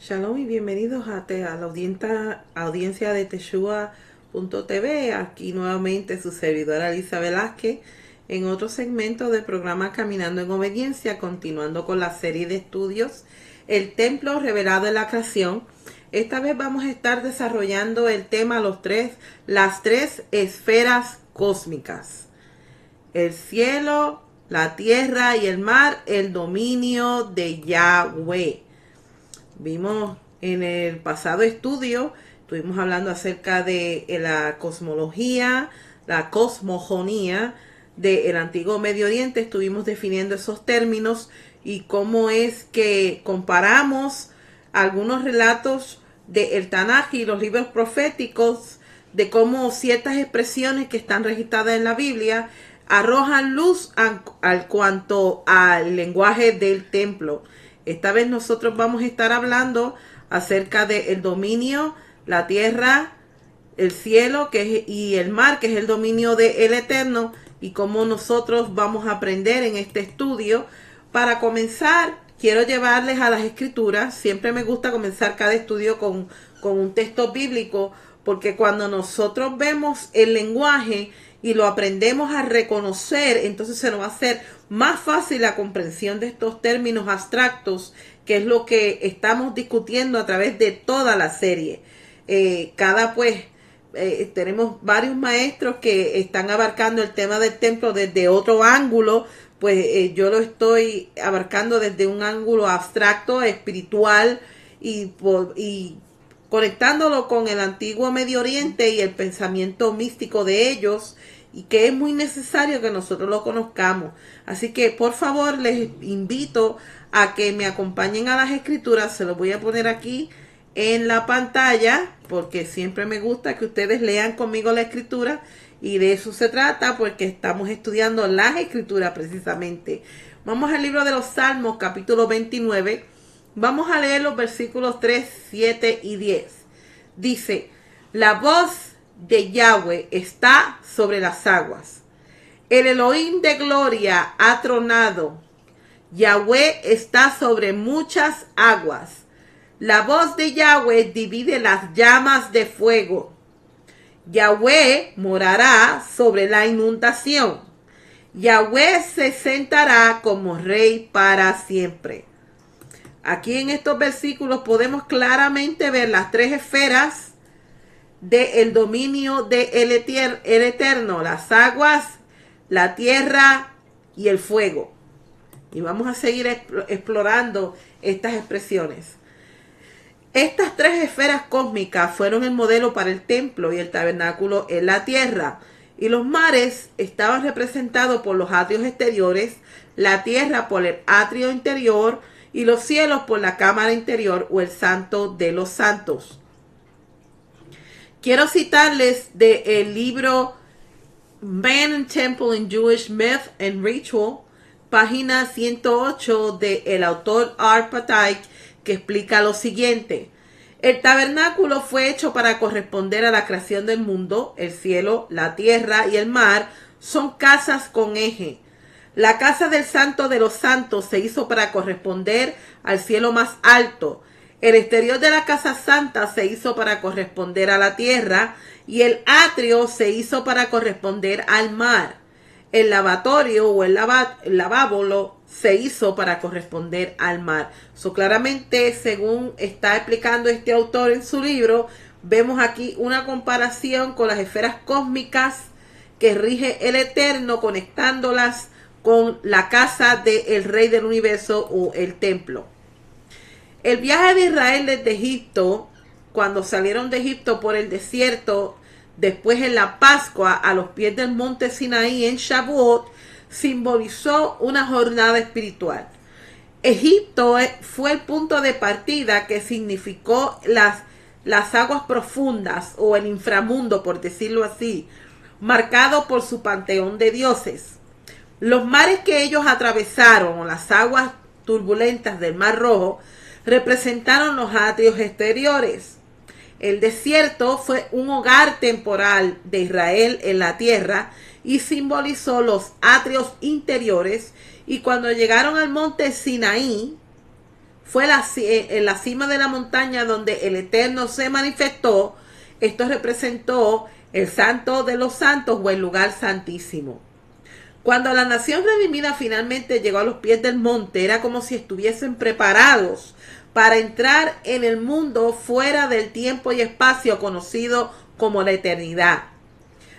Shalom y bienvenidos a la audiencia de Teshua.tv. Aquí nuevamente su servidora Lisa Velázquez en otro segmento del programa Caminando en Obediencia, continuando con la serie de estudios El Templo Revelado en la Creación. Esta vez vamos a estar desarrollando el tema las tres esferas cósmicas: el cielo, la tierra y el mar, el dominio de Yahweh. Vimos en el pasado estudio, estuvimos hablando acerca de la cosmología, la cosmogonía del antiguo Medio Oriente. Estuvimos definiendo esos términos y cómo es que comparamos algunos relatos del Tanaj y los libros proféticos, de cómo ciertas expresiones que están registradas en la Biblia arrojan luz al cuanto al lenguaje del templo. Esta vez nosotros vamos a estar hablando acerca del dominio, la tierra, el cielo y el mar, que es el dominio del Eterno, y cómo nosotros vamos a aprender en este estudio. Para comenzar, quiero llevarles a las Escrituras. Siempre me gusta comenzar cada estudio con un texto bíblico, porque cuando nosotros vemos el lenguaje y lo aprendemos a reconocer, entonces se nos va a hacer más fácil la comprensión de estos términos abstractos, que es lo que estamos discutiendo a través de toda la serie. Tenemos varios maestros que están abarcando el tema del templo desde otro ángulo. Yo lo estoy abarcando desde un ángulo abstracto, espiritual, y conectándolo con el antiguo Medio Oriente y el pensamiento místico de ellos, y que es muy necesario que nosotros lo conozcamos. Así que por favor les invito a que me acompañen a las Escrituras. Se los voy a poner aquí en la pantalla, porque siempre me gusta que ustedes lean conmigo la Escritura, y de eso se trata, porque estamos estudiando las Escrituras precisamente. Vamos al libro de los Salmos, capítulo 29. Vamos a leer los versículos 3, 7 y 10. Dice: la voz de Yahweh está sobre las aguas. El Elohim de gloria ha tronado. Yahweh está sobre muchas aguas. La voz de Yahweh divide las llamas de fuego. Yahweh morará sobre la inundación. Yahweh se sentará como rey para siempre. Aquí en estos versículos podemos claramente ver las tres esferas del dominio del Eterno: las aguas, la tierra y el fuego. Y vamos a seguir explorando estas expresiones. Estas tres esferas cósmicas fueron el modelo para el templo y el tabernáculo en la tierra. Y los mares estaban representados por los atrios exteriores, la tierra por el atrio interior y los cielos por la cámara interior o el santo de los santos. Quiero citarles del libro Man and Temple in Jewish Myth and Ritual, página 108, del autor R. Pataik, que explica lo siguiente: el tabernáculo fue hecho para corresponder a la creación del mundo. El cielo, la tierra y el mar son casas con eje. La casa del Santo de los Santos se hizo para corresponder al cielo más alto. El exterior de la casa santa se hizo para corresponder a la tierra, y el atrio se hizo para corresponder al mar. El lavatorio o el lavabo se hizo para corresponder al mar. Claramente, según está explicando este autor en su libro, vemos aquí una comparación con las esferas cósmicas que rige el Eterno, conectándolas con la casa del Rey del Universo o el templo. El viaje de Israel desde Egipto, cuando salieron de Egipto por el desierto, después en la Pascua a los pies del monte Sinaí en Shavuot, simbolizó una jornada espiritual. Egipto fue el punto de partida que significó las aguas profundas o el inframundo, por decirlo así, marcado por su panteón de dioses. Los mares que ellos atravesaron, o las aguas turbulentas del Mar Rojo, representaron los atrios exteriores. El desierto fue un hogar temporal de Israel en la tierra y simbolizó los atrios interiores. Y cuando llegaron al monte Sinaí, fue en la cima de la montaña donde el Eterno se manifestó. Esto representó el Santo de los Santos o el lugar santísimo. Cuando la nación redimida finalmente llegó a los pies del monte, era como si estuviesen preparados para entrar en el mundo fuera del tiempo y espacio conocido como la eternidad.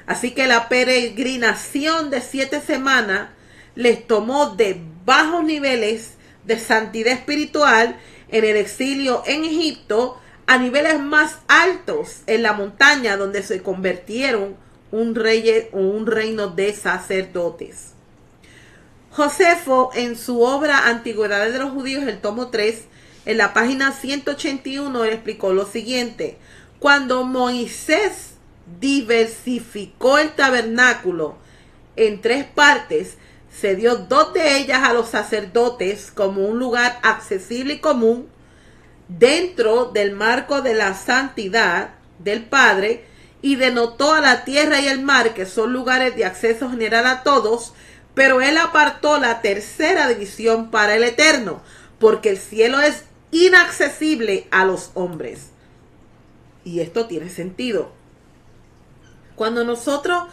Así que la peregrinación de 7 semanas les tomó de bajos niveles de santidad espiritual en el exilio en Egipto a niveles más altos en la montaña, donde se convirtieron un reino de sacerdotes. Josefo, en su obra Antigüedades de los Judíos, el tomo 3, en la página 181, él explicó lo siguiente: cuando Moisés diversificó el tabernáculo en 3 partes, se dio 2 de ellas a los sacerdotes como un lugar accesible y común dentro del marco de la santidad del Padre, y denotó a la tierra y el mar, que son lugares de acceso general a todos, pero él apartó la tercera división para el Eterno, porque el cielo es inaccesible a los hombres. Y esto tiene sentido. Cuando nosotros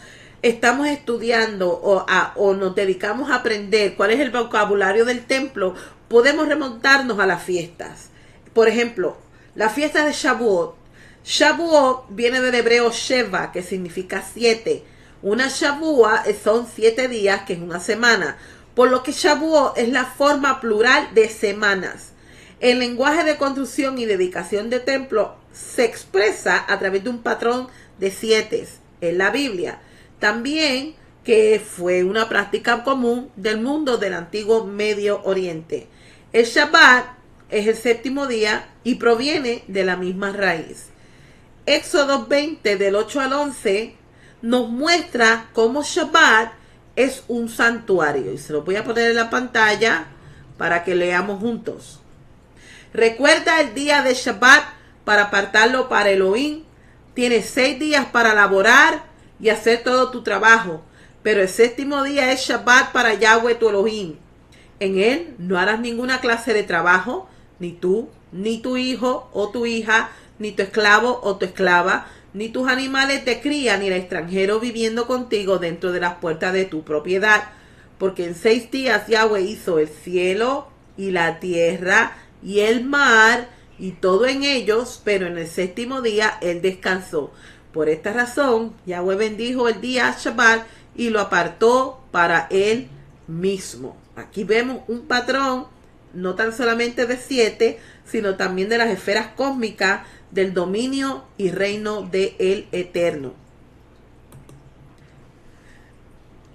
estamos estudiando o nos dedicamos a aprender cuál es el vocabulario del templo, podemos remontarnos a las fiestas. Por ejemplo, la fiesta de Shavuot. Shavuot viene del hebreo Sheva, que significa 7. Una Shavua son 7 días, que es una semana. Por lo que Shavuot es la forma plural de semanas. El lenguaje de construcción y dedicación de templo se expresa a través de un patrón de 7 en la Biblia. También que fue una práctica común del mundo del antiguo Medio Oriente. El Shabbat es el 7º día y proviene de la misma raíz. Éxodo 20 del 8 al 11 nos muestra cómo Shabbat es un santuario. Y se lo voy a poner en la pantalla para que leamos juntos. Recuerda el día de Shabbat para apartarlo para Elohim. Tienes 6 días para laborar y hacer todo tu trabajo, pero el 7º día es Shabbat para Yahweh tu Elohim. En él no harás ninguna clase de trabajo, ni tú, ni tu hijo o tu hija, ni tu esclavo o tu esclava, ni tus animales de cría, ni el extranjero viviendo contigo dentro de las puertas de tu propiedad. Porque en 6 días Yahweh hizo el cielo y la tierra y el mar y todo en ellos, pero en el 7º día él descansó. Por esta razón, Yahweh bendijo el día Shabbat y lo apartó para él mismo. Aquí vemos un patrón, no tan solamente de 7, sino también de las esferas cósmicas del dominio y reino de el Eterno.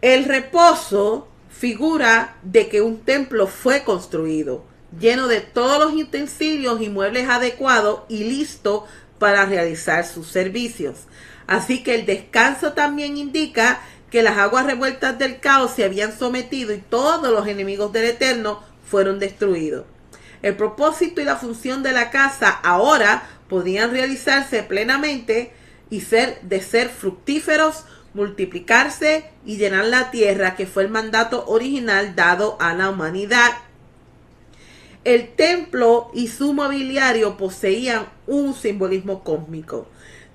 El reposo figura de que un templo fue construido, lleno de todos los utensilios y muebles adecuados y listo para realizar sus servicios. Así que el descanso también indica que las aguas revueltas del caos se habían sometido y todos los enemigos del Eterno fueron destruidos. El propósito y la función de la casa ahora podían realizarse plenamente y ser fructíferos, multiplicarse y llenar la tierra, que fue el mandato original dado a la humanidad. El templo y su mobiliario poseían un simbolismo cósmico.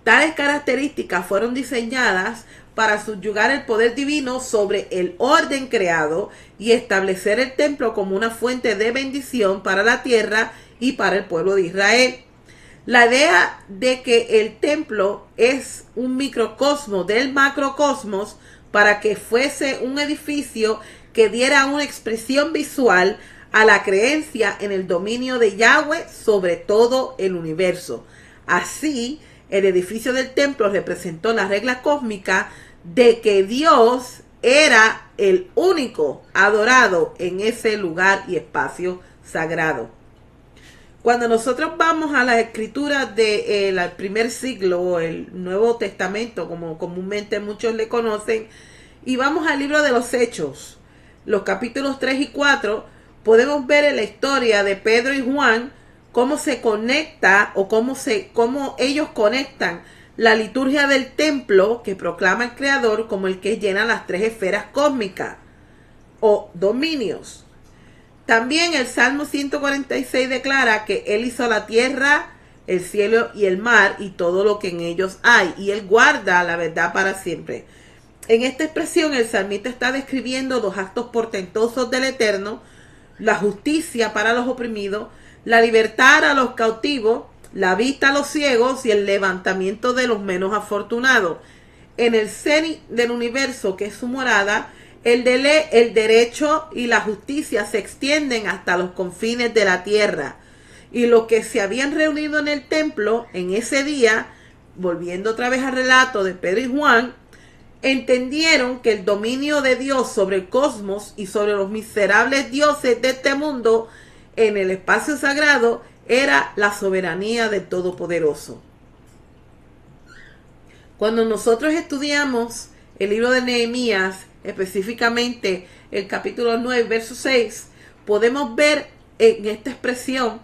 Tales características fueron diseñadas para subyugar el poder divino sobre el orden creado y establecer el templo como una fuente de bendición para la tierra y para el pueblo de Israel. La idea de que el templo es un microcosmos del macrocosmos para que fuese un edificio que diera una expresión visual a la creencia en el dominio de Yahweh sobre todo el universo. Así, el edificio del templo representó la regla cósmica de que Dios era el único adorado en ese lugar y espacio sagrado. Cuando nosotros vamos a las escrituras del primer siglo, o el Nuevo Testamento, como comúnmente muchos le conocen, y vamos al libro de los Hechos, los capítulos 3 y 4, podemos ver en la historia de Pedro y Juan cómo se conecta o cómo ellos conectan la liturgia del templo que proclama el Creador como el que llena las 3 esferas cósmicas o dominios. También el Salmo 146 declara que Él hizo la tierra, el cielo y el mar y todo lo que en ellos hay. Y Él guarda la verdad para siempre. En esta expresión el salmista está describiendo dos actos portentosos del Eterno: la justicia para los oprimidos, la libertad a los cautivos, la vista a los ciegos y el levantamiento de los menos afortunados. En el cenit del universo, que es su morada, el derecho y la justicia se extienden hasta los confines de la tierra. Y los que se habían reunido en el templo en ese día, volviendo otra vez al relato de Pedro y Juan, entendieron que el dominio de Dios sobre el cosmos y sobre los miserables dioses de este mundo en el espacio sagrado era la soberanía del Todopoderoso. Cuando nosotros estudiamos el libro de Nehemías, específicamente el capítulo 9, verso 6, podemos ver en esta expresión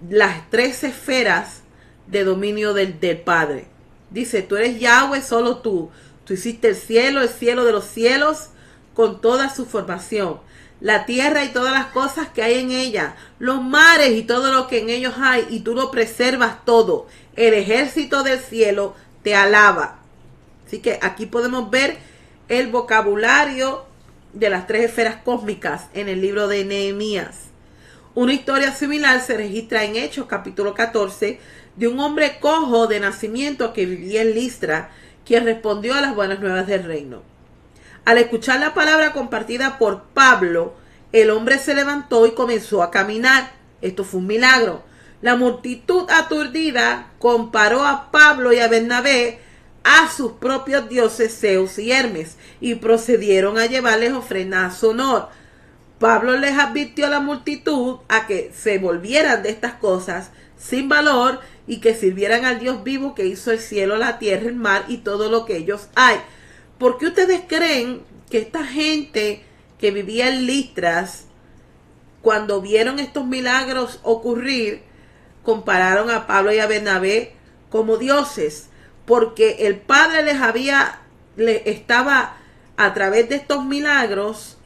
las tres esferas de dominio del Padre. Dice: tú eres Yahweh, solo tú. Tú hiciste el cielo de los cielos, con toda su formación, la tierra y todas las cosas que hay en ella, los mares y todo lo que en ellos hay, y tú lo preservas todo. El ejército del cielo te alaba. Así que aquí podemos ver el vocabulario de las tres esferas cósmicas en el libro de Nehemías. Una historia similar se registra en Hechos capítulo 14 de un hombre cojo de nacimiento que vivía en Listra, quien respondió a las buenas nuevas del reino. Al escuchar la palabra compartida por Pablo, el hombre se levantó y comenzó a caminar. Esto fue un milagro. La multitud aturdida comparó a Pablo y a Bernabé a sus propios dioses Zeus y Hermes y procedieron a llevarles ofrendas a su honor. Pablo les advirtió a la multitud a que se volvieran de estas cosas sin valor y que sirvieran al Dios vivo que hizo el cielo, la tierra, el mar y todo lo que ellos hay. ¿Por qué ustedes creen que esta gente que vivía en Listras, cuando vieron estos milagros ocurrir, compararon a Pablo y a Bernabé como dioses? Porque el Padre les estaba a través de estos milagros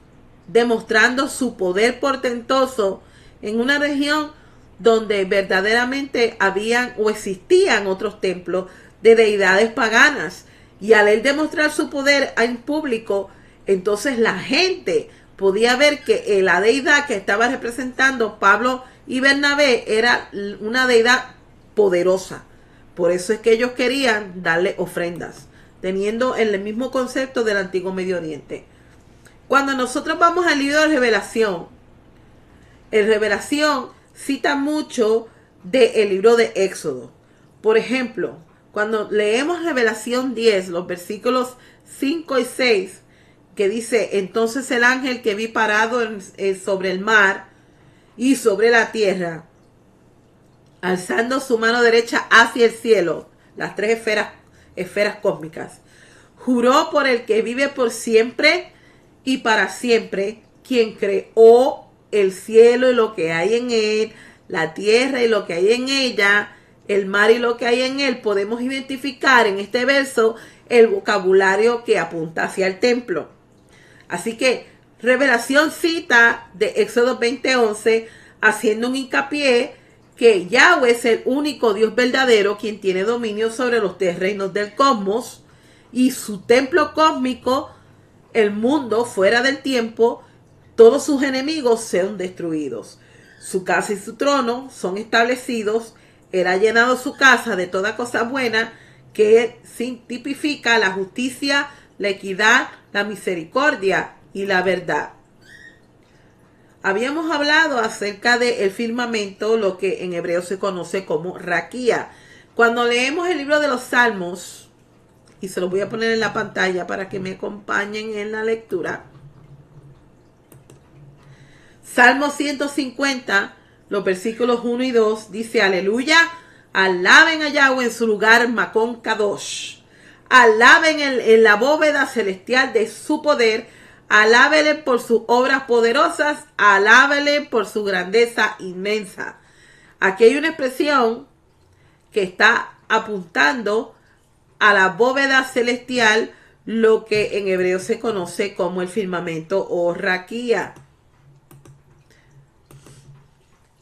demostrando su poder portentoso en una región donde verdaderamente habían o existían otros templos de deidades paganas. Y al él demostrar su poder en público, entonces la gente podía ver que la deidad que estaba representando Pablo y Bernabé era una deidad poderosa. Por eso es que ellos querían darle ofrendas, teniendo el mismo concepto del antiguo Medio Oriente. Cuando nosotros vamos al libro de Revelación, en Revelación cita mucho del libro de Éxodo. Por ejemplo, cuando leemos Revelación 10, los versículos 5 y 6, que dice: entonces el ángel que vi parado sobre el mar y sobre la tierra, alzando su mano derecha hacia el cielo, las tres esferas cósmicas, juró por el que vive por siempre y para siempre, quien creó el cielo y lo que hay en él, la tierra y lo que hay en ella, el mar y lo que hay en él. Podemos identificar en este verso el vocabulario que apunta hacia el templo. Así que Revelación cita de Éxodo 20:11, haciendo un hincapié que Yahweh es el único Dios verdadero, quien tiene dominio sobre los tres reinos del cosmos, y su templo cósmico, el mundo fuera del tiempo, todos sus enemigos sean destruidos. Su casa y su trono son establecidos. Él ha llenado su casa de toda cosa buena, que tipifica la justicia, la equidad, la misericordia y la verdad. Habíamos hablado acerca del firmamento, lo que en hebreo se conoce como raquía. Cuando leemos el libro de los Salmos, y se los voy a poner en la pantalla para que me acompañen en la lectura. Salmo 150, los versículos 1 y 2, dice: aleluya, alaben a Yahweh en su lugar Macón Kadosh. Alaben en la bóveda celestial de su poder. Alábele por sus obras poderosas. Alábele por su grandeza inmensa. Aquí hay una expresión que está apuntando a la bóveda celestial, lo que en hebreo se conoce como el firmamento o raquía.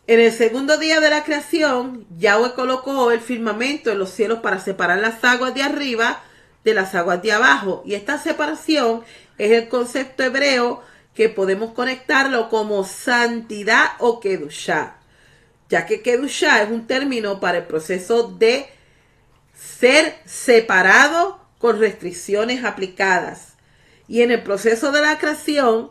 En el segundo día de la creación, Yahweh colocó el firmamento en los cielos para separar las aguas de arriba de las aguas de abajo. Y esta separación es el concepto hebreo que podemos conectarlo como santidad o kedushá, ya que kedushá es un término para el proceso de ser separado con restricciones aplicadas. Y en el proceso de la creación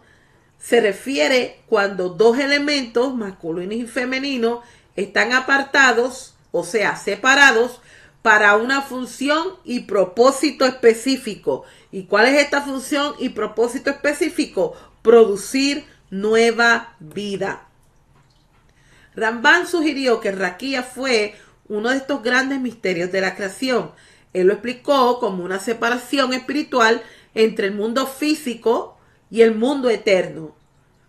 se refiere cuando dos elementos, masculino y femenino, están apartados, o sea, separados, para una función y propósito específico. ¿Y cuál es esta función y propósito específico? Producir nueva vida. Ramban sugirió que Raquía fue uno de estos grandes misterios de la creación. Él lo explicó como una separación espiritual entre el mundo físico y el mundo eterno.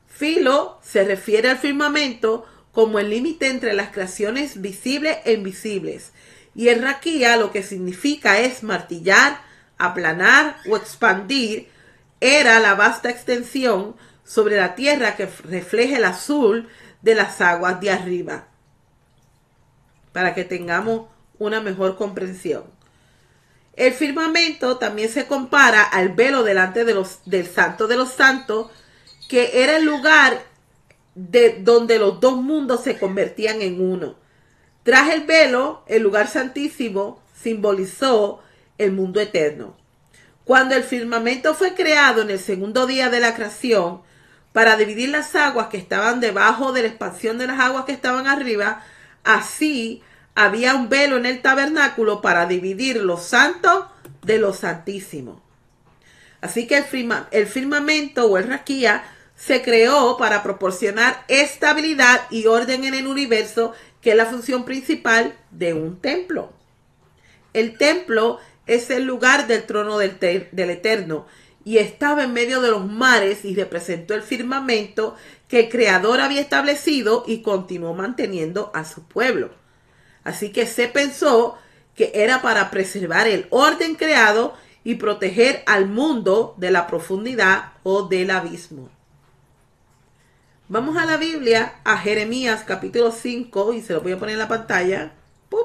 Filo se refiere al firmamento como el límite entre las creaciones visibles e invisibles. Y el raquía lo que significa es martillar, aplanar o expandir. Era la vasta extensión sobre la tierra que refleja el azul de las aguas de arriba. Para que tengamos una mejor comprensión. El firmamento también se compara al velo delante del Santo de los Santos, que era el lugar donde los dos mundos se convertían en uno. Tras el velo, el lugar santísimo simbolizó el mundo eterno. Cuando el firmamento fue creado en el segundo día de la creación, para dividir las aguas que estaban debajo de la expansión de las aguas que estaban arriba, así había un velo en el tabernáculo para dividir lo santo de lo santísimo. Así que el firmamento o el raquía se creó para proporcionar estabilidad y orden en el universo, que es la función principal de un templo. El templo es el lugar del trono del Eterno y estaba en medio de los mares y representó el firmamento que el Creador había establecido y continuó manteniendo a su pueblo. Así que se pensó que era para preservar el orden creado y proteger al mundo de la profundidad o del abismo. Vamos a la Biblia, a Jeremías capítulo 5, y se lo voy a poner en la pantalla. ¡Pum!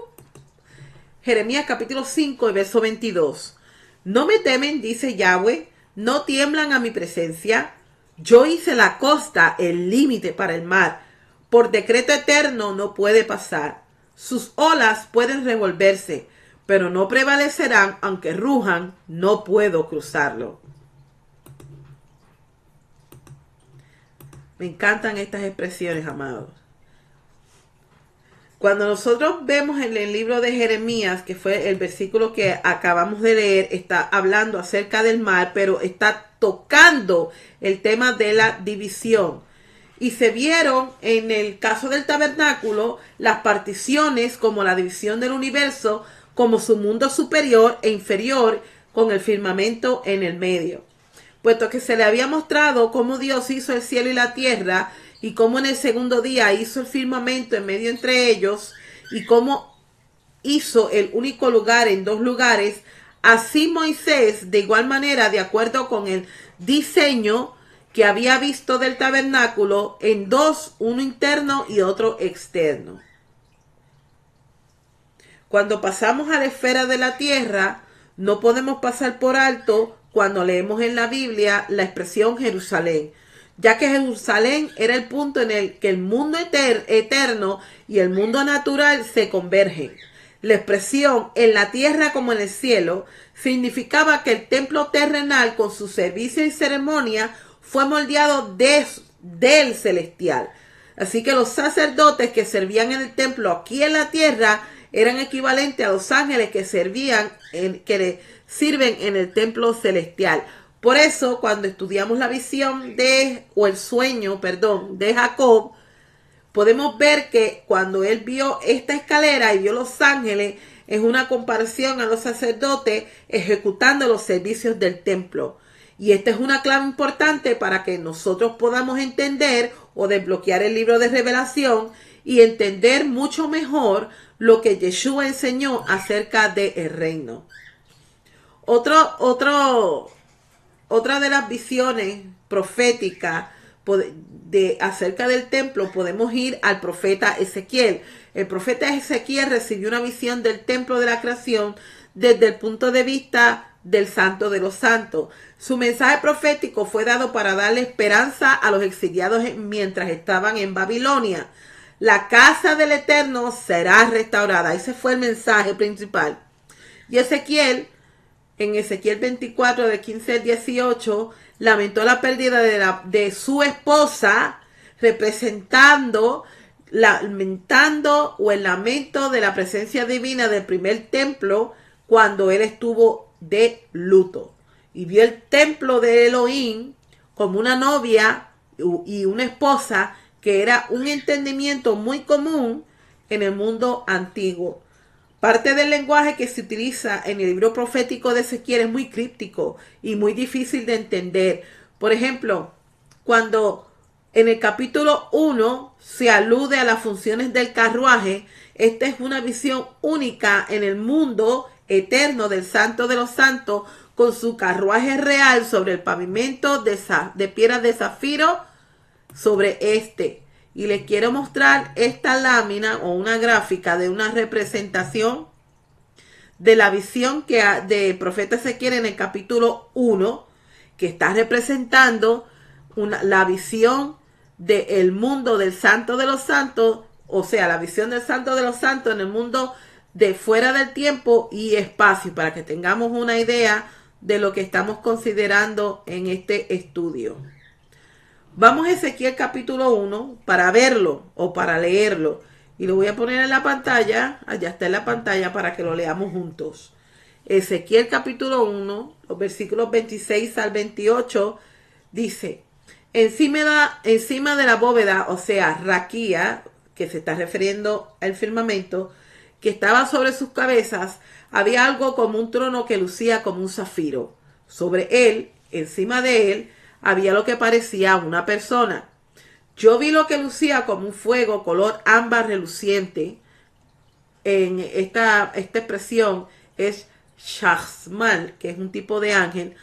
Jeremías capítulo 5 y verso 22. No me temen, dice Yahweh, no tiemblan a mi presencia. Yo hice la costa, el límite para el mar. Por decreto eterno no puede pasar. Sus olas pueden revolverse, pero no prevalecerán, aunque rujan, no puedo cruzarlo. Me encantan estas expresiones, amados. Cuando nosotros vemos en el libro de Jeremías, que fue el versículo que acabamos de leer, está hablando acerca del mar, pero está tocando el tema de la división. Y se vieron en el caso del tabernáculo las particiones como la división del universo, como su mundo superior e inferior, con el firmamento en el medio. Puesto que se le había mostrado cómo Dios hizo el cielo y la tierra, y cómo en el segundo día hizo el firmamento en medio entre ellos, y cómo hizo el único lugar en dos lugares, así Moisés, de igual manera, de acuerdo con el diseño que había visto del tabernáculo, en dos, uno interno y otro externo. Cuando pasamos a la esfera de la tierra, no podemos pasar por alto cuando leemos en la Biblia la expresión Jerusalén, ya que Jerusalén era el punto en el que el mundo eterno y el mundo natural se convergen. La expresión en la tierra como en el cielo significaba que el templo terrenal con su servicio y ceremonia fue moldeado del celestial. Así que los sacerdotes que servían en el templo aquí en la tierra eran equivalentes a los ángeles que que le sirven en el templo celestial. Por eso, cuando estudiamos la visión el sueño de Jacob, podemos ver que cuando él vio esta escalera y vio los ángeles, es una comparación a los sacerdotes ejecutando los servicios del templo. Y esta es una clave importante para que nosotros podamos entender o desbloquear el libro de Revelación y entender mucho mejor lo que Yeshua enseñó acerca del reino. Otra de las visiones proféticas de acerca del templo, podemos ir al profeta Ezequiel. El profeta Ezequiel recibió una visión del templo de la creación desde el punto de vista del Santo de los Santos. Su mensaje profético fue dado para darle esperanza a los exiliados mientras estaban en Babilonia. La casa del Eterno será restaurada. Ese fue el mensaje principal. Y Ezequiel, en Ezequiel 24, de 15 al 18, lamentó la pérdida de su esposa, representando, lamentando o el lamento de la presencia divina del primer templo cuando él estuvo de luto. Y vio el templo de Elohim como una novia y una esposa, que era un entendimiento muy común en el mundo antiguo. Parte del lenguaje que se utiliza en el libro profético de Ezequiel es muy críptico y muy difícil de entender. Por ejemplo, cuando en el capítulo 1 se alude a las funciones del carruaje, esta es una visión única en el mundo eterno del Santo de los Santos, con su carruaje real sobre el pavimento de piedras de zafiro sobre este. Y les quiero mostrar esta lámina o una gráfica de una representación de la visión que de profeta Ezequiel en el capítulo 1, que está representando la visión del mundo del Santo de los Santos, o sea, la visión del Santo de los Santos en el mundo de fuera del tiempo y espacio, para que tengamos una idea de lo que estamos considerando en este estudio. Vamos a Ezequiel capítulo 1 para verlo o para leerlo. Y lo voy a poner en la pantalla. Allá está en la pantalla para que lo leamos juntos. Ezequiel capítulo 1, los versículos 26 al 28, dice: encima de la bóveda, o sea, raquía, que se está refiriendo al firmamento, que estaba sobre sus cabezas, había algo como un trono que lucía como un zafiro. Sobre él, encima de él, había lo que parecía una persona. Yo vi lo que lucía como un fuego color ámbar reluciente. En esta expresión es Shachmal, que es un tipo de ángel,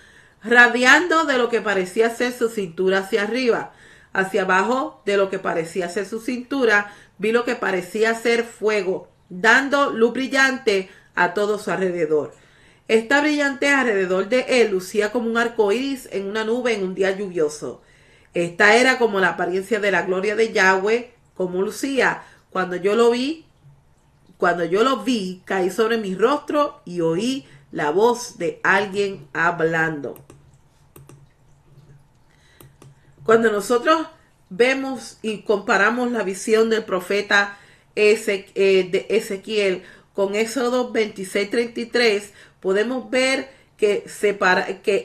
radiando de lo que parecía ser su cintura hacia arriba. Hacia abajo de lo que parecía ser su cintura, vi lo que parecía ser fuego, dando luz brillante a todo su alrededor. Esta brillantez alrededor de él lucía como un arco iris en una nube en un día lluvioso. Esta era como la apariencia de la gloria de Yahweh, como lucía. Cuando yo lo vi, caí sobre mi rostro y oí la voz de alguien hablando. Cuando nosotros vemos y comparamos la visión del profeta de Ezequiel con Éxodo 26:33, podemos ver que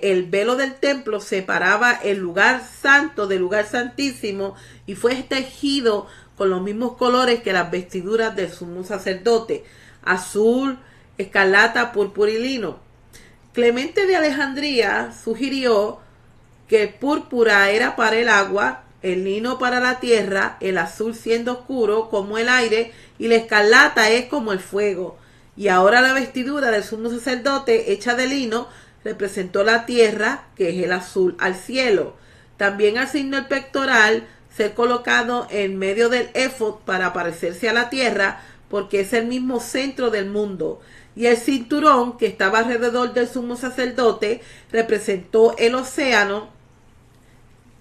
el velo del templo separaba el lugar santo del lugar santísimo y fue tejido con los mismos colores que las vestiduras del sumo sacerdote: azul, escarlata, púrpura y lino. Clemente de Alejandría sugirió que el púrpura era para el agua, el lino para la tierra, el azul siendo oscuro como el aire y la escarlata es como el fuego. Y ahora la vestidura del sumo sacerdote hecha de lino representó la tierra, que es el azul al cielo. También asignó el pectoral ser colocado en medio del éfod para parecerse a la tierra, porque es el mismo centro del mundo. Y el cinturón que estaba alrededor del sumo sacerdote representó el océano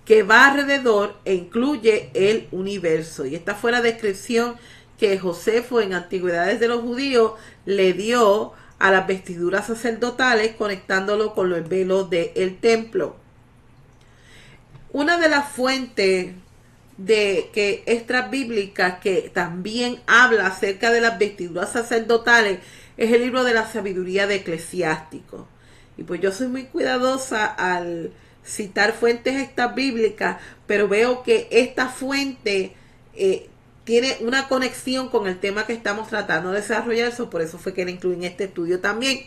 que va alrededor e incluye el universo. Y esta fue la descripción que Josefo en Antigüedades de los Judíos le dio a las vestiduras sacerdotales, conectándolo con el velo del templo. Una de las fuentes extras bíblicas que también habla acerca de las vestiduras sacerdotales es el libro de la sabiduría de Eclesiástico. Y pues yo soy muy cuidadosa al citar fuentes extras bíblicas, pero veo que esta fuente tiene una conexión con el tema que estamos tratando de desarrollar, por eso fue que la incluí en este estudio también.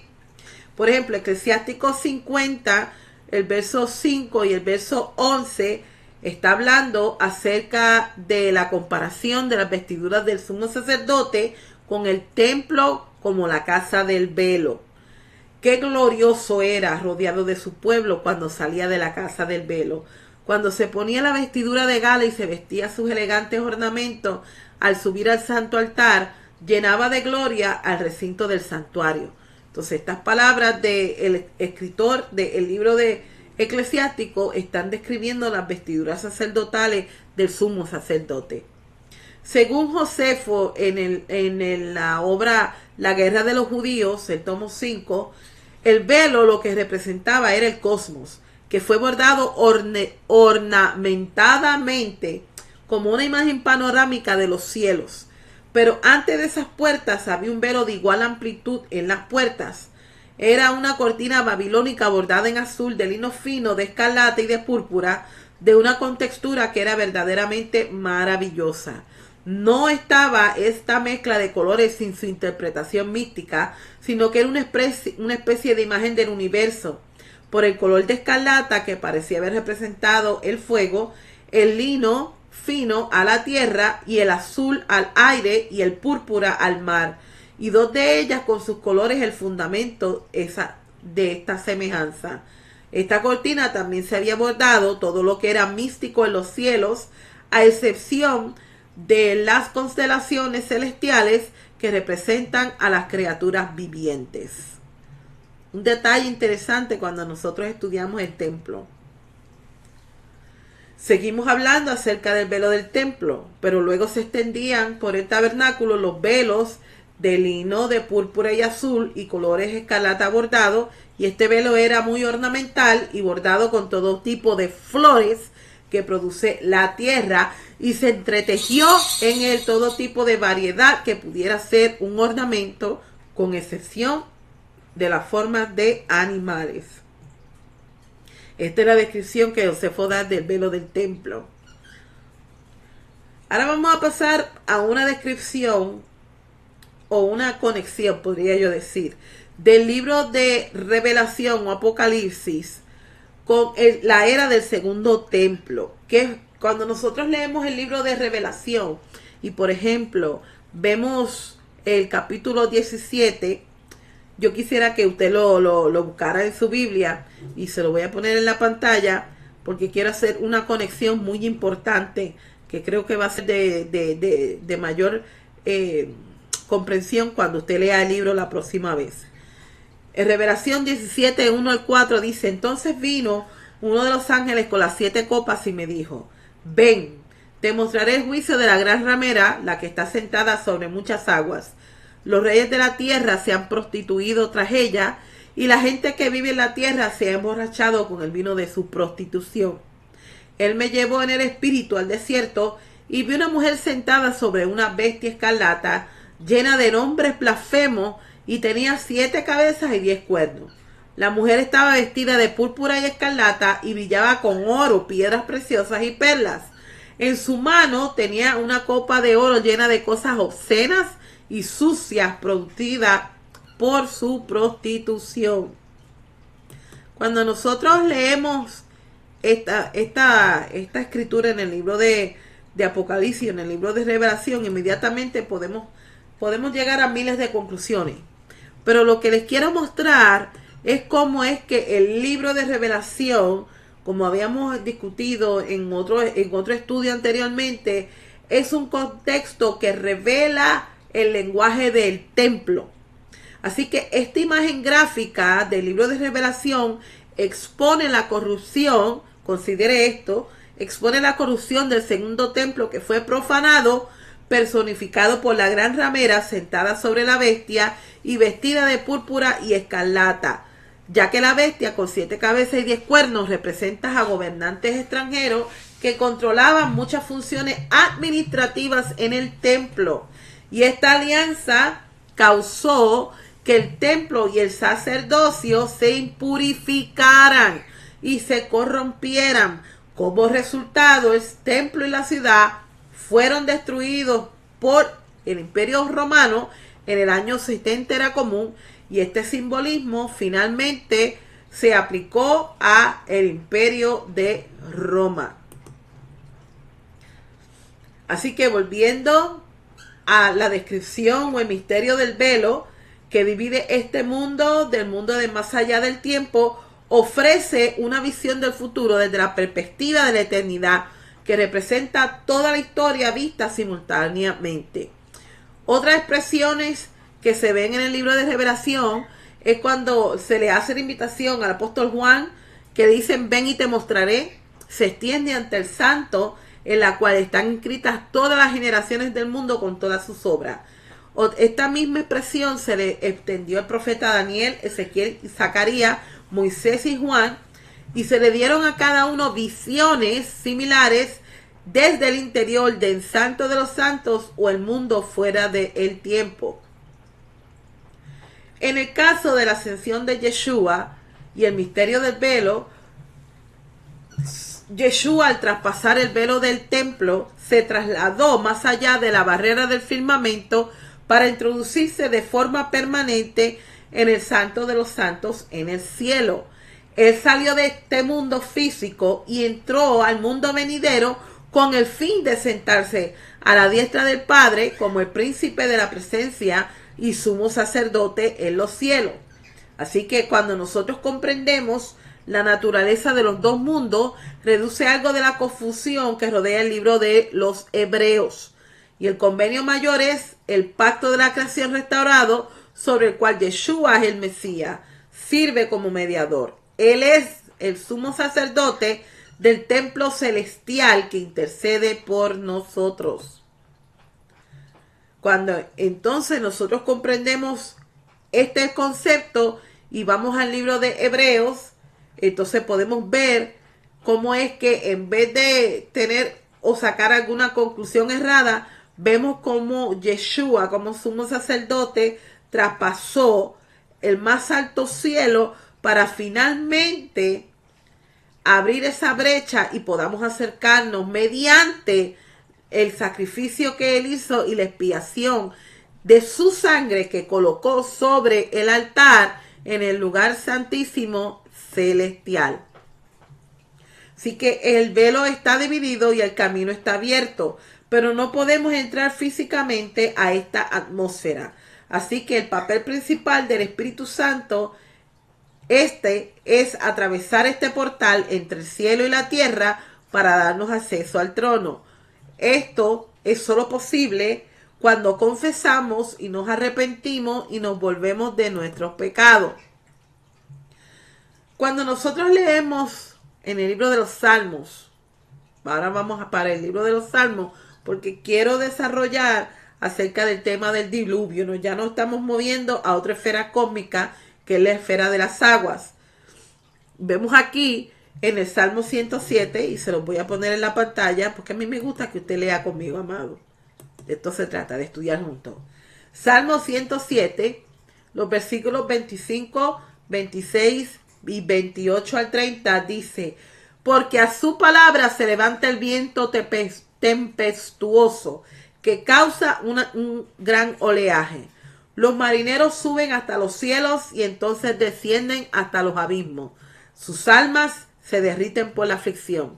Por ejemplo, Eclesiástico 50, el verso 5 y el verso 11, está hablando acerca de la comparación de las vestiduras del sumo sacerdote con el templo como la casa del velo. Qué glorioso era rodeado de su pueblo cuando salía de la casa del velo. Cuando se ponía la vestidura de gala y se vestía sus elegantes ornamentos al subir al santo altar, llenaba de gloria al recinto del santuario. Entonces, estas palabras del escritor del libro de Eclesiástico están describiendo las vestiduras sacerdotales del sumo sacerdote. Según Josefo, en la obra La Guerra de los Judíos, el tomo 5, el velo lo que representaba era el cosmos, que fue bordado ornamentadamente como una imagen panorámica de los cielos. Pero antes de esas puertas había un velo de igual amplitud en las puertas. Era una cortina babilónica bordada en azul, de lino fino, de escarlata y de púrpura, de una contextura que era verdaderamente maravillosa. No estaba esta mezcla de colores sin su interpretación mística, sino que era una especie de imagen del universo. Por el color de escarlata que parecía haber representado el fuego, el lino fino a la tierra y el azul al aire y el púrpura al mar, y dos de ellas con sus colores el fundamento de esta semejanza. Esta cortina también se había bordado todo lo que era místico en los cielos, a excepción de las constelaciones celestiales que representan a las criaturas vivientes. Un detalle interesante cuando nosotros estudiamos el templo. Seguimos hablando acerca del velo del templo, pero luego se extendían por el tabernáculo los velos de lino de púrpura y azul y colores escarlata bordado, y este velo era muy ornamental y bordado con todo tipo de flores que produce la tierra, y se entretejió en él todo tipo de variedad que pudiera ser un ornamento, con excepción de las formas de animales. Esta es la descripción que Josefo da del velo del templo. Ahora vamos a pasar a una descripción o una conexión, podría yo decir, del libro de Revelación o Apocalipsis con la era del segundo templo. Que cuando nosotros leemos el libro de Revelación y, por ejemplo, vemos el capítulo 17, yo quisiera que usted lo buscara en su Biblia, y se lo voy a poner en la pantalla porque quiero hacer una conexión muy importante que creo que va a ser de mayor comprensión cuando usted lea el libro la próxima vez. En Revelación 17, 1 al 4 dice: entonces vino uno de los ángeles con las 7 copas y me dijo: ven, te mostraré el juicio de la gran ramera, la que está sentada sobre muchas aguas. Los reyes de la tierra se han prostituido tras ella, y la gente que vive en la tierra se ha emborrachado con el vino de su prostitución. Él me llevó en el espíritu al desierto, y vi una mujer sentada sobre una bestia escarlata, llena de nombres blasfemos, y tenía 7 cabezas y 10 cuernos. La mujer estaba vestida de púrpura y escarlata, y brillaba con oro, piedras preciosas y perlas. En su mano tenía una copa de oro llena de cosas obscenas y sucias, producidas por su prostitución. Cuando nosotros leemos esta escritura en el libro de Apocalipsis, en el libro de Revelación, inmediatamente podemos llegar a miles de conclusiones. Pero lo que les quiero mostrar es cómo es que el libro de Revelación, como habíamos discutido en otro estudio anteriormente, es un contexto que revela el lenguaje del templo. Así que esta imagen gráfica del libro de Revelación expone la corrupción, considere esto, expone la corrupción del segundo templo que fue profanado, personificado por la gran ramera sentada sobre la bestia y vestida de púrpura y escarlata, ya que la bestia con 7 cabezas y 10 cuernos representa a gobernantes extranjeros que controlaban muchas funciones administrativas en el templo. Y esta alianza causó que el templo y el sacerdocio se impurificaran y se corrompieran. Como resultado, el templo y la ciudad fueron destruidos por el Imperio Romano en el año 70 era común, y este simbolismo finalmente se aplicó a el Imperio de Roma. Así que volviendo a la descripción o el misterio del velo que divide este mundo del mundo de más allá del tiempo, ofrece una visión del futuro desde la perspectiva de la eternidad, que representa toda la historia vista simultáneamente. Otras expresiones que se ven en el libro de Revelación es cuando se le hace la invitación al apóstol Juan, que dicen: ven y te mostraré. Se extiende ante el santo, en la cual están inscritas todas las generaciones del mundo con todas sus obras. Esta misma expresión se le extendió al profeta Daniel, Ezequiel, Zacarías, Moisés y Juan, y se le dieron a cada uno visiones similares desde el interior del santo de los santos o el mundo fuera del tiempo. En el caso de la ascensión de Yeshua y el misterio del velo, Yeshua, al traspasar el velo del templo, se trasladó más allá de la barrera del firmamento para introducirse de forma permanente en el santo de los santos, en el cielo. Él salió de este mundo físico y entró al mundo venidero con el fin de sentarse a la diestra del Padre como el príncipe de la presencia y sumo sacerdote en los cielos. Así que cuando nosotros comprendemos la naturaleza de los dos mundos, reduce algo de la confusión que rodea el libro de los Hebreos. Y el convenio mayor es el pacto de la creación restaurado, sobre el cual Yeshua es el Mesías, sirve como mediador. Él es el sumo sacerdote del templo celestial que intercede por nosotros. Cuando entonces nosotros comprendemos este concepto y vamos al libro de Hebreos, entonces podemos ver cómo es que en vez de tener o sacar alguna conclusión errada, vemos cómo Yeshua, como sumo sacerdote, traspasó el más alto cielo para finalmente abrir esa brecha y podamos acercarnos mediante el sacrificio que él hizo y la expiación de su sangre que colocó sobre el altar en el lugar santísimo celestial. Así que el velo está dividido y el camino está abierto, pero no podemos entrar físicamente a esta atmósfera. Así que el papel principal del Espíritu Santo es atravesar este portal entre el cielo y la tierra para darnos acceso al trono. Esto es solo posible cuando confesamos y nos arrepentimos y nos volvemos de nuestros pecados. Cuando nosotros leemos en el libro de los Salmos, ahora vamos para el libro de los Salmos, porque quiero desarrollar acerca del tema del diluvio, ¿no? Ya nos estamos moviendo a otra esfera cósmica, que es la esfera de las aguas. Vemos aquí en el Salmo 107, y se los voy a poner en la pantalla, porque a mí me gusta que usted lea conmigo, amado. De esto se trata, de estudiar juntos. Salmo 107, los versículos 25, 26 y 28 al 30 dice: porque a su palabra se levanta el viento tempestuoso que causa un gran oleaje. Los marineros suben hasta los cielos y entonces descienden hasta los abismos. Sus almas se derriten por la aflicción.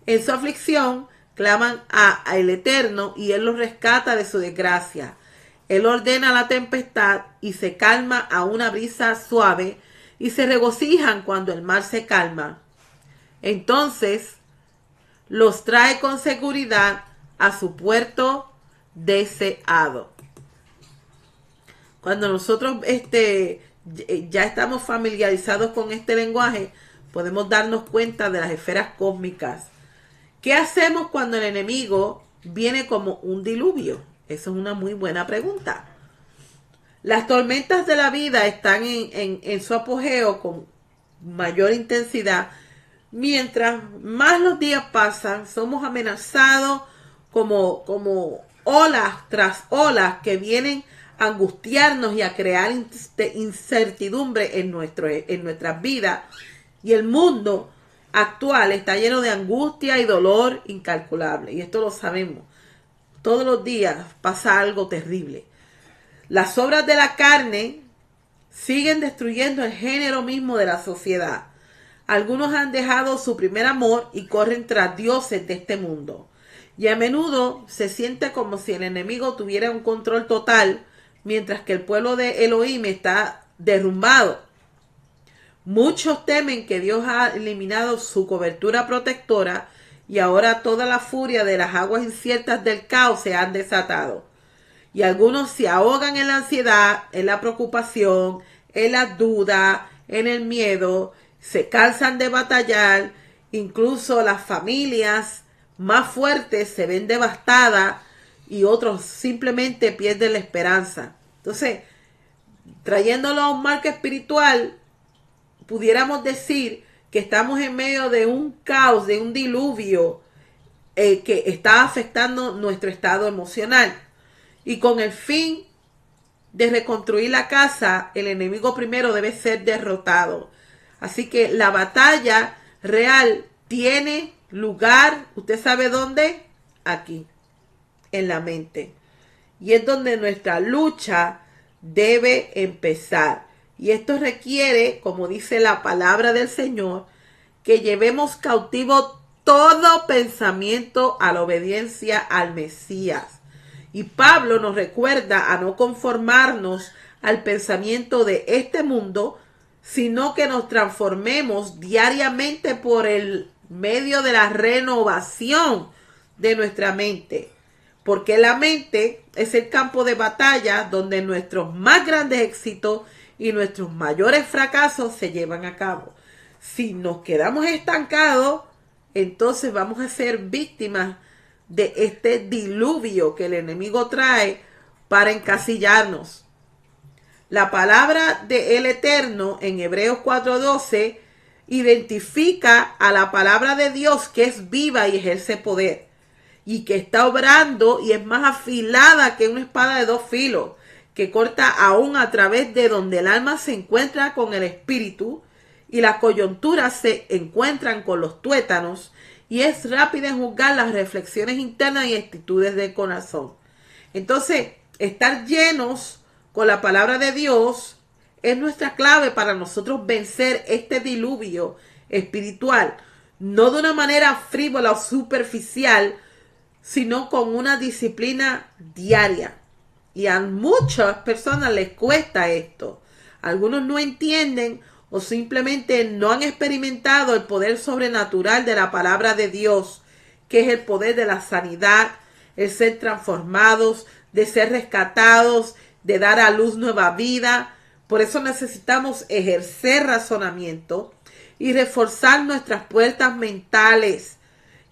En su aflicción claman al Eterno y Él los rescata de su desgracia. Él ordena la tempestad y se calma a una brisa suave y se regocijan cuando el mar se calma. Entonces los trae con seguridad a su puerto deseado. Cuando nosotros ya estamos familiarizados con este lenguaje, podemos darnos cuenta de las esferas cósmicas. ¿Qué hacemos cuando el enemigo viene como un diluvio? Eso es una muy buena pregunta. Las tormentas de la vida están en su apogeo con mayor intensidad. Mientras más los días pasan, somos amenazados como olas tras olas que vienen a angustiarnos y a crear incertidumbre en nuestras vidas. Y el mundo actual está lleno de angustia y dolor incalculable. Y esto lo sabemos. Todos los días pasa algo terrible. Las obras de la carne siguen destruyendo el género mismo de la sociedad. Algunos han dejado su primer amor y corren tras dioses de este mundo. Y a menudo se siente como si el enemigo tuviera un control total, mientras que el pueblo de Elohim está derrumbado. Muchos temen que Dios ha eliminado su cobertura protectora y ahora toda la furia de las aguas inciertas del caos se han desatado. Y algunos se ahogan en la ansiedad, en la preocupación, en la duda, en el miedo, se cansan de batallar, incluso las familias más fuertes se ven devastadas y otros simplemente pierden la esperanza. Entonces, trayéndolo a un marco espiritual, pudiéramos decir que estamos en medio de un caos, de un diluvio que está afectando nuestro estado emocional. Y con el fin de reconstruir la casa, el enemigo primero debe ser derrotado. Así que la batalla real tiene lugar, ¿usted sabe dónde? Aquí, en la mente. Y es donde nuestra lucha debe empezar. Y esto requiere, como dice la palabra del Señor, que llevemos cautivo todo pensamiento a la obediencia al Mesías. Y Pablo nos recuerda a no conformarnos al pensamiento de este mundo, sino que nos transformemos diariamente por el medio de la renovación de nuestra mente. Porque la mente es el campo de batalla donde nuestros más grandes éxitos y nuestros mayores fracasos se llevan a cabo. Si nos quedamos estancados, entonces vamos a ser víctimas de este diluvio que el enemigo trae para encasillarnos. La palabra de el Eterno en Hebreos 4:12 identifica a la palabra de Dios que es viva y ejerce poder y que está obrando y es más afilada que una espada de dos filos, que corta aún a través de donde el alma se encuentra con el espíritu y las coyunturas se encuentran con los tuétanos, y es rápida en juzgar las reflexiones internas y actitudes del corazón. Entonces, estar llenos con la palabra de Dios es nuestra clave para nosotros vencer este diluvio espiritual, no de una manera frívola o superficial, sino con una disciplina diaria. Y a muchas personas les cuesta esto. Algunos no entienden o simplemente no han experimentado el poder sobrenatural de la palabra de Dios, que es el poder de la sanidad, el ser transformados, de ser rescatados, de dar a luz nueva vida. Por eso necesitamos ejercer razonamiento y reforzar nuestras puertas mentales,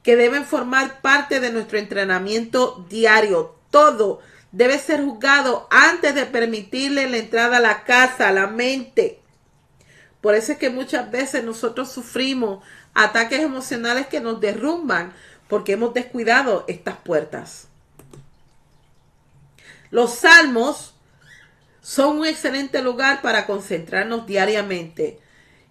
que deben formar parte de nuestro entrenamiento diario. Todo debe ser juzgado antes de permitirle la entrada a la casa, a la mente. Por eso es que muchas veces nosotros sufrimos ataques emocionales que nos derrumban porque hemos descuidado estas puertas. Los salmos son un excelente lugar para concentrarnos diariamente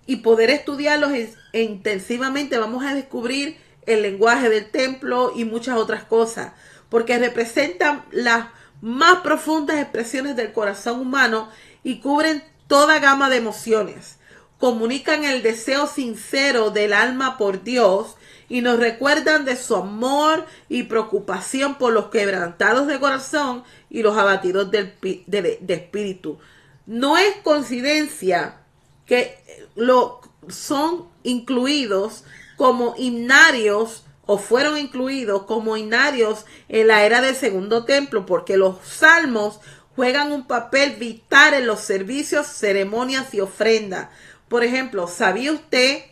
y poder estudiarlos intensivamente. Vamos a descubrir el lenguaje del templo y muchas otras cosas, porque representan las más profundas expresiones del corazón humano y cubren toda gama de emociones. Comunican el deseo sincero del alma por Dios y nos recuerdan de su amor y preocupación por los quebrantados de corazón y los abatidos de espíritu. No es coincidencia que son incluidos como himnarios o fueron incluidos como himnarios en la era del Segundo Templo, porque los salmos juegan un papel vital en los servicios, ceremonias y ofrendas. Por ejemplo, sabe usted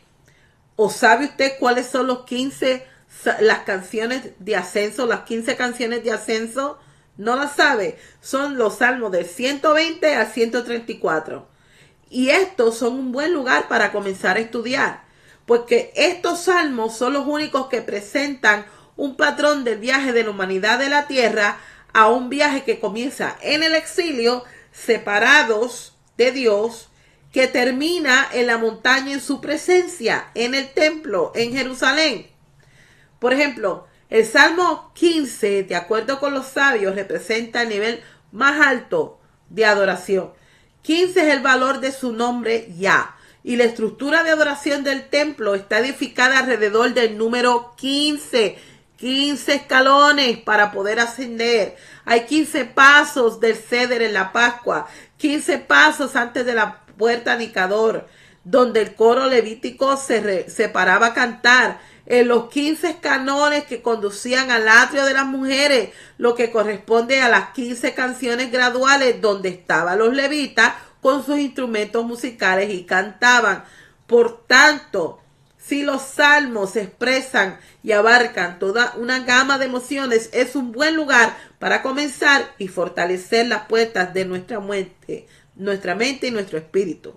cuáles son las canciones de ascenso, las 15 canciones de ascenso? ¿No las sabe? Son los salmos del 120 al 134. Y estos son un buen lugar para comenzar a estudiar, porque estos salmos son los únicos que presentan un patrón del viaje de la humanidad de la tierra a un viaje que comienza en el exilio, separados de Dios, que termina en la montaña en su presencia, en el templo, en Jerusalén. Por ejemplo, el Salmo 15, de acuerdo con los sabios, representa el nivel más alto de adoración. 15 es el valor de su nombre Yah. Y la estructura de adoración del templo está edificada alrededor del número 15. 15 escalones para poder ascender. Hay 15 pasos del ceder en la Pascua. 15 pasos antes de la puerta Nicador, donde el coro levítico se paraba a cantar en los 15 canones que conducían al atrio de las mujeres, lo que corresponde a las 15 canciones graduales donde estaban los levitas con sus instrumentos musicales y cantaban. Por tanto, si los salmos expresan y abarcan toda una gama de emociones, es un buen lugar para comenzar y fortalecer las puertas de nuestra mente y nuestro espíritu.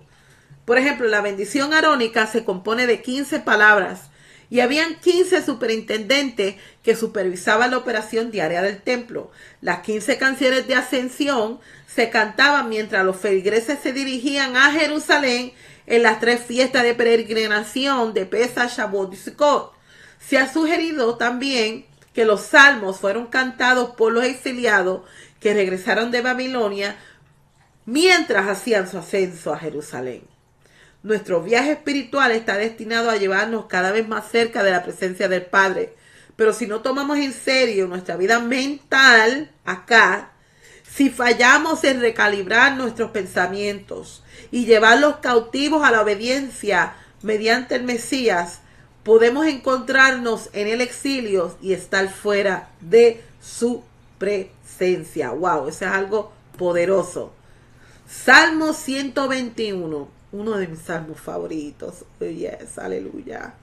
Por ejemplo, la bendición arónica se compone de 15 palabras y habían 15 superintendentes que supervisaban la operación diaria del templo. Las 15 canciones de ascensión se cantaban mientras los feligreses se dirigían a Jerusalén en las 3 fiestas de peregrinación de Pesach, Shavuot y Sukkot. Se ha sugerido también que los salmos fueron cantados por los exiliados que regresaron de Babilonia mientras hacían su ascenso a Jerusalén. Nuestro viaje espiritual está destinado a llevarnos cada vez más cerca de la presencia del Padre. Pero si no tomamos en serio nuestra vida mental acá, si fallamos en recalibrar nuestros pensamientos y llevarlos cautivos a la obediencia mediante el Mesías, podemos encontrarnos en el exilio y estar fuera de su presencia. ¡Wow! Eso es algo poderoso. Salmo 121, uno de mis salmos favoritos. Oh, yes, aleluya.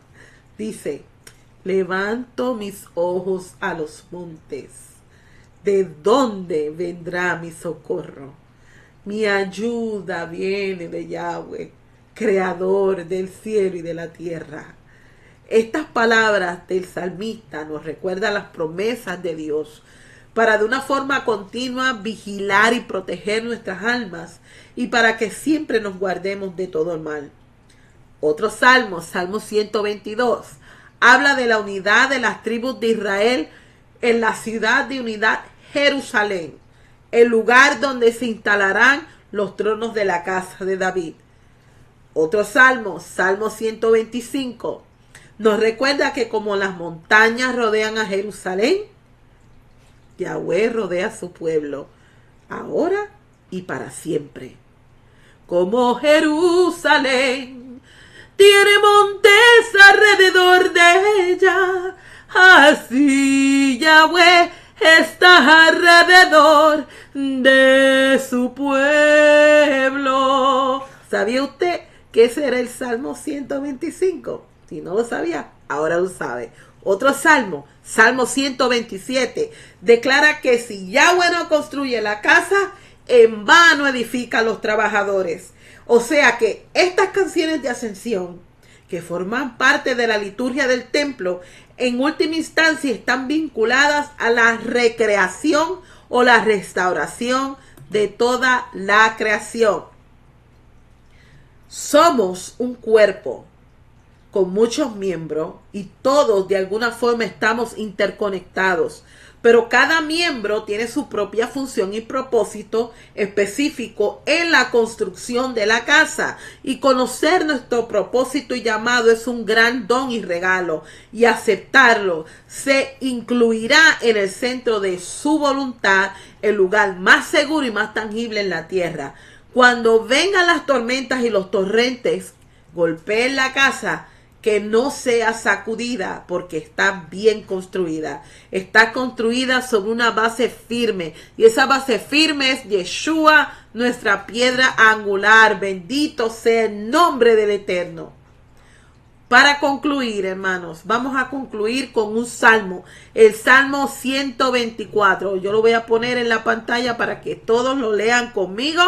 Dice, levanto mis ojos a los montes. ¿De dónde vendrá mi socorro? Mi ayuda viene de Yahweh, creador del cielo y de la tierra. Estas palabras del salmista nos recuerdan las promesas de Dios para de una forma continua vigilar y proteger nuestras almas y para que siempre nos guardemos de todo el mal. Otro salmo, Salmo 122, habla de la unidad de las tribus de Israel en la ciudad de unidad Jerusalén, el lugar donde se instalarán los tronos de la casa de David. Otro salmo, Salmo 125, nos recuerda que como las montañas rodean a Jerusalén, Yahweh rodea a su pueblo, ahora y para siempre. Como Jerusalén tiene montes alrededor de ella, así Yahweh está alrededor de su pueblo. ¿Sabía usted que ese era el Salmo 125? Si no lo sabía, ahora lo sabe. Otro salmo, Salmo 127, declara que si Yahweh no construye la casa, en vano edifican los trabajadores. O sea que estas canciones de ascensión, que forman parte de la liturgia del templo, en última instancia están vinculadas a la recreación o la restauración de toda la creación. Somos un cuerpo con muchos miembros y todos de alguna forma estamos interconectados, pero cada miembro tiene su propia función y propósito específico en la construcción de la casa, y conocer nuestro propósito y llamado es un gran don y regalo, y aceptarlo se incluirá en el centro de su voluntad, el lugar más seguro y más tangible en la tierra. Cuando vengan las tormentas y los torrentes golpeen la casa, que no sea sacudida, porque está bien construida. Está construida sobre una base firme, y esa base firme es Yeshua, nuestra piedra angular. Bendito sea el nombre del Eterno. Para concluir, hermanos, vamos a concluir con un salmo, el Salmo 124. Yo lo voy a poner en la pantalla para que todos lo lean conmigo,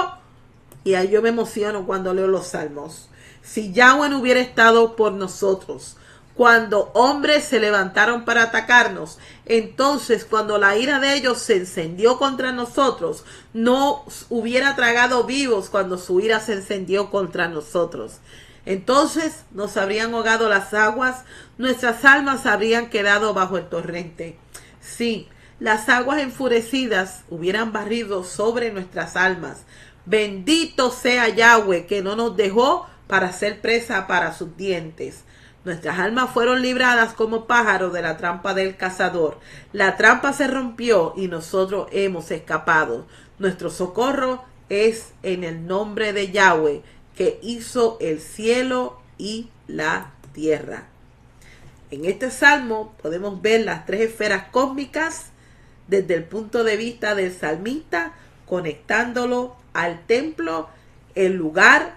y ahí yo me emociono cuando leo los salmos. Si Yahweh no hubiera estado por nosotros, cuando hombres se levantaron para atacarnos, entonces cuando la ira de ellos se encendió contra nosotros, nos hubiera tragado vivos cuando su ira se encendió contra nosotros. Entonces nos habrían ahogado las aguas, nuestras almas habrían quedado bajo el torrente. Sí, las aguas enfurecidas hubieran barrido sobre nuestras almas. Bendito sea Yahweh, que no nos dejó para ser presa para sus dientes. Nuestras almas fueron libradas como pájaros de la trampa del cazador. La trampa se rompió y nosotros hemos escapado. Nuestro socorro es en el nombre de Yahweh, que hizo el cielo y la tierra. En este salmo podemos ver las tres esferas cósmicas desde el punto de vista del salmista, conectándolo al templo, el lugar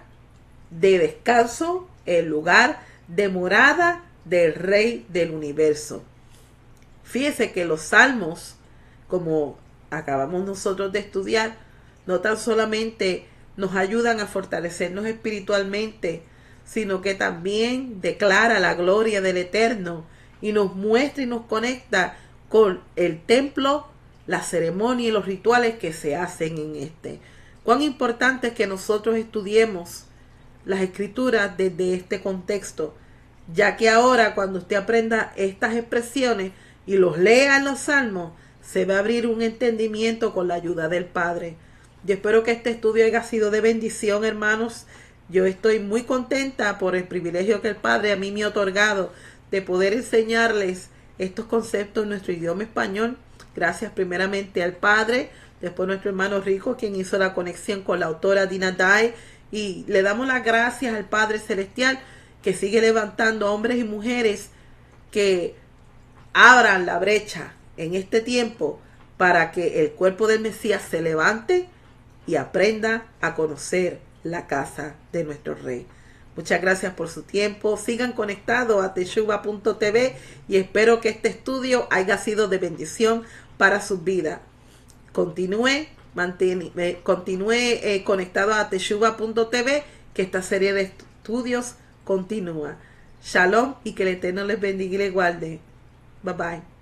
de descanso, el lugar de morada del Rey del universo. Fíjese que los salmos, como acabamos nosotros de estudiar, no tan solamente nos ayudan a fortalecernos espiritualmente, sino que también declara la gloria del Eterno y nos muestra y nos conecta con el templo, la ceremonia y los rituales que se hacen en este. Cuán importante es que nosotros estudiemos las escrituras desde este contexto, ya que ahora cuando usted aprenda estas expresiones y los lea en los salmos, se va a abrir un entendimiento con la ayuda del Padre. Yo espero que este estudio haya sido de bendición, hermanos. Yo estoy muy contenta por el privilegio que el Padre a mí me ha otorgado de poder enseñarles estos conceptos en nuestro idioma español. Gracias primeramente al Padre, después nuestro hermano Rico, quien hizo la conexión con la autora Dina Dye, y le damos las gracias al Padre Celestial, que sigue levantando hombres y mujeres que abran la brecha en este tiempo para que el cuerpo del Mesías se levante y aprenda a conocer la casa de nuestro Rey. Muchas gracias por su tiempo. Sigan conectados a teshuva.tv y espero que este estudio haya sido de bendición para sus vidas. Continúe conectado a teshuva.tv, que esta serie de estudios continúa. Shalom y que el Eterno les bendiga y les guarde. Bye bye.